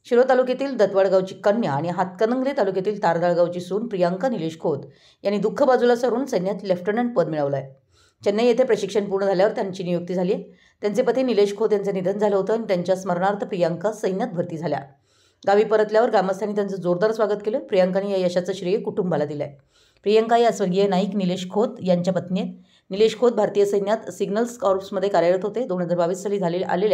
शिरोळ तालुक्यातील दत्तवाड गावची कन्या आणि हातकणंगले तालुक्यातील तारदाळ गावची सून प्रियांका निलेश खोत यांनी दुःख बाजूला सारून सैन्यात लेफ्टनंट पद मिळवलं आहे। चेन्नई येथे प्रशिक्षण पूर्ण झाल्यावर त्यांची नियुक्ती झाली आहे। त्यांचे पती निलेश खोत यांचे निधन झालं होतं आणि त्यांच्या स्मरणार्थ प्रियांका सैन्यात भरती झाल्या। गावी परतल्यावर ग्रामस्थांनी त्यांचं जोरदार स्वागत केलं। प्रियांकाने या यशाचं श्रेय कुटुंबाला दिलं आहे। प्रियांका या स्वर्गीय नाईक निलेश खोत यांच्या पत्नी आहेत। निलेश खोत भारतीय सैन्यात सिग्नल्स कॉर्प्समध्ये कार्यरत होते। 2022 साली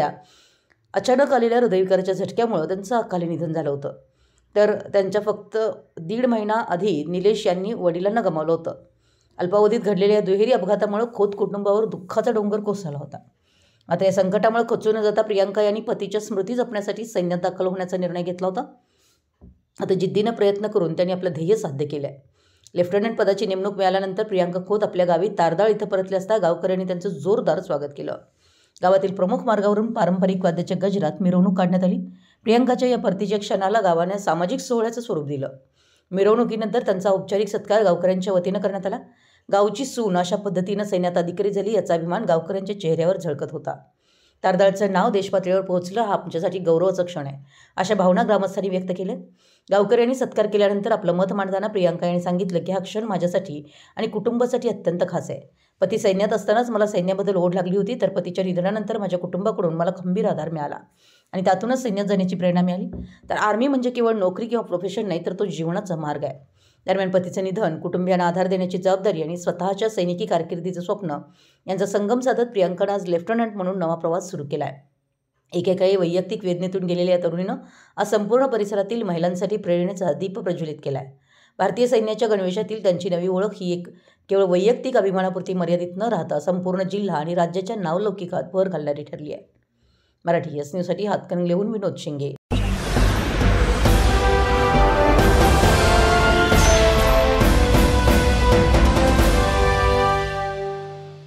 अचानक आलेल्या हृदयविकाराच्या झटक्यामुळे त्यांचं अकाली निधन झालं होतं। तर त्यांच्या फक्त 1.5 महिना आधी निलेश यांनी वडिलांना गमावलं होतं। अल्पावधीत घडलेल्या दुहेरी अपघातामुळे खोत कुटुंबावर दुःखाचा डोंगर कोसळला होता। आता या संकटामुळे खचून न जाता प्रियांका यांनी पतीच्या स्मृती जपण्यासाठी सैन्यात दाखल होण्याचा निर्णय घेतला होता। आता जिद्दीने प्रयत्न करून त्यांनी आपलं ध्येय साध्य केलं आहे। लेफ्टनंट पदाची नेमणूक मिळाल्यानंतर प्रियांका खोत आपल्या गावी तारदाळ इथं परतले असता गावकऱ्यांनी त्यांचं जोरदार स्वागत केलं। गावातील प्रमुख मार्गावरून पारंपरिक वाद्याच्या गजरात मिरवणूक काढण्यात आली। प्रियांकाच्या या परतीच्या क्षणाला गावाने सामाजिक सोहळ्याचं स्वरूप दिलं। मिरवणुकीनंतर त्यांचा औपचारिक सत्कार गावकऱ्यांच्या वतीनं करण्यात आला। गावची सून अशा पद्धतीनं सैन्यात अधिकारी झाली याचा अभिमान गावकऱ्यांच्या चेहऱ्यावर झळकत होता। तारदाळचं नाव देशपातळीवर पोहोचलं हा आमच्यासाठी गौरवाचा क्षण आहे, अशा भावना ग्रामस्थांनी व्यक्त केल्या। गावकऱ्यांनी सत्कार केल्यानंतर आपलं मत मांडताना प्रियांका यांनी सांगितलं की हा क्षण माझ्यासाठी आणि कुटुंबासाठी अत्यंत खास आहे। पती सैन्यात असतानाच मला सैन्याबद्दल ओढ लागली होती, तर पतीच्या निधनानंतर माझ्या कुटुंबाकडून मला खंबीर आधार मिळाला आणि त्यातूनच सैन्यात जाण्याची प्रेरणा मिळाली। तर आर्मी म्हणजे केवळ नोकरी किंवा प्रोफेशन नाही, तर तो जीवनाचा मार्ग आहे। दरम्यान पतीचं निधन, कुटुंबियांना आधार देण्याची जबाबदारी आणि स्वतःच्या सैनिकी कारकिर्दीचं स्वप्न यांचा संगम साधत प्रियांकानं आज लेफ्टनंट म्हणून नवा प्रवास सुरू केला आहे। एकेकाळी वैयक्तिक वेदनेतून गेलेल्या या तरुणीनं आज संपूर्ण परिसरातील महिलांसाठी प्रेरणेचा दीप प्रज्वलित केला आहे। भारतीय सैन्याच्या गणवेशातील त्यांची नवी ओळख ही एक केवळ वैयक्तिक अभिमानापुरती मर्यादित न राहता संपूर्ण जिल्हा आणि राज्याच्या नावलौकिकात भर घालणारी ठरली आहे। मराठी एस न्यूजसाठी हातकणंगलेहून विनोद शिंगे।